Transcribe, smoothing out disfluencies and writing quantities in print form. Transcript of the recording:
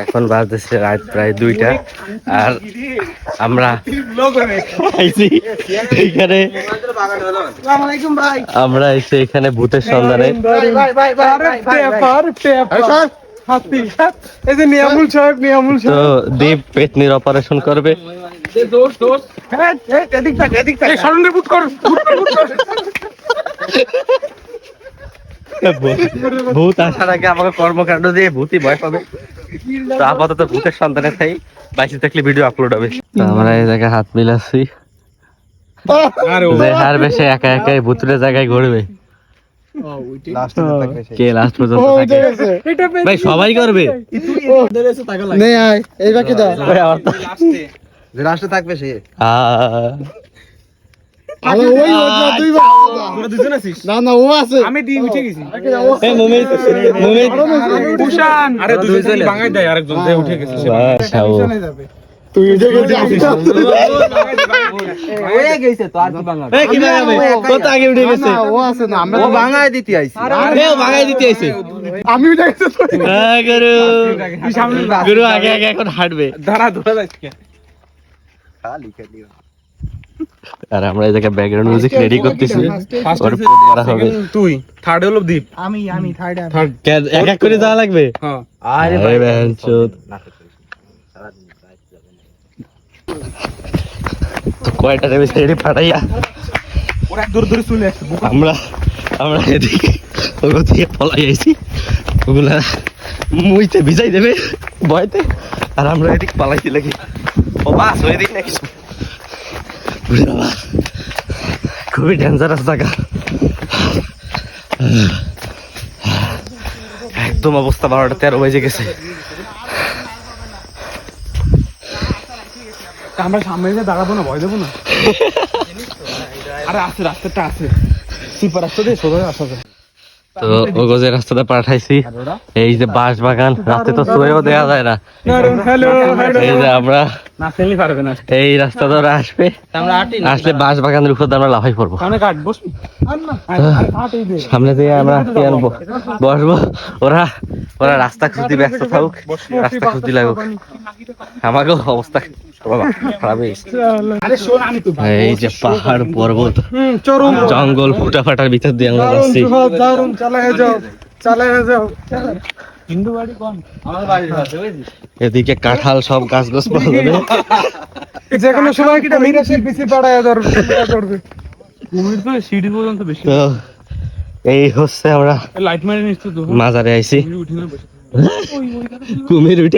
এখন বাজতেছে রাত প্রায় 2টা আর আমরা এইখানে আমরা এসে এখানে ভূতের সন্ধানে তো দীপ পেতনির অপারেশন করবে। ভূত আসার আগে আমাকে কর্মকাণ্ড দিয়ে ভূতই ভয় পাবে। তো আপাতত ভূতের সন্ধানে থাই, বাইসে থাকলে ভিডিও আপলোড হবে। আমরা এই জায়গায় হাত মিলাচ্ছি, যে হারবে সে একা একাই ভূতের জায়গায় ঘুরবে। কে লাস্ট পর্যন্ত থাকে ভাই সবাই করবে। লাস্টে থাকবে সে। না না ও আছে, আমি দিয়ে উঠে গেছি। তুই উঠে গেছিস, আগে উঠে গেছে। ও আছে না, আমরা তো ভাঙায় দিতে আইছি। ভাগাই দিতে আইছে, আমি উঠে গেছি। গুরু আগে আগে এখন হাঁটবে। আর আমরা এই জায়গায় ব্যাকগ্রাউন্ড মিউজিক রেডি করতেছি। তুই থার্ড হলো দীপ, আমি থার্ড। এক এক করে যাওয়া লাগবে। আরে বেঞ্চোদ তো কয়টা দেবে সেটি ফাটাইয়া ওরা দূর দূর চলে আসছে। আমরা এদিকে ওগুলো থেকে পলাই আইছি, ওগুলা মুইতে ভিজাই দেবে ভয়তে, আর আমরা এদিক পালাইতে লাগি। ও বাস ওই দিক নাকি খুবই ডেঞ্জারাস জায়গা, একদম অবস্থা 12টা 13 বেজে গেছে। আমরা সামনে দাঁড়াবো না, ভয় দেবো না। আরে আছে, রাস্তাটা আছে, সিপার রাস্তা দিয়ে সোজা আসা যায়। তো ওগো যে রাস্তাটা পাঠাইছি, এই যে বাঁশ বাগান, রাতে তো শুয়েও দেওয়া যায় না। এই যে আমরা এই রাস্তা ধরে আসবে, আসলে বাঁশ বাগানের উপর আমরা লাফাই পড়বো। সামনে দিয়ে আমরা কি আনবো, বসবো। ওরা রাস্তা খুঁজতে ব্যস্ত থাকুক, রাস্তা খুঁজতে লাগুক, আমাকেও অবস্থা খারাপ হয়ে গেছে। এই যে পাহাড় পর্বত জঙ্গল ফুটাফাটার ভিতর দিয়ে আমরা যাচ্ছি। এদিকে কাঁঠাল সব গাছ গাছ পাওয়া যাবে, যেকোনো সময় কি পিছি পাড়ায় ধরবে। তো এই হচ্ছে আমরা মাজারে আইছি, কুমির উঠে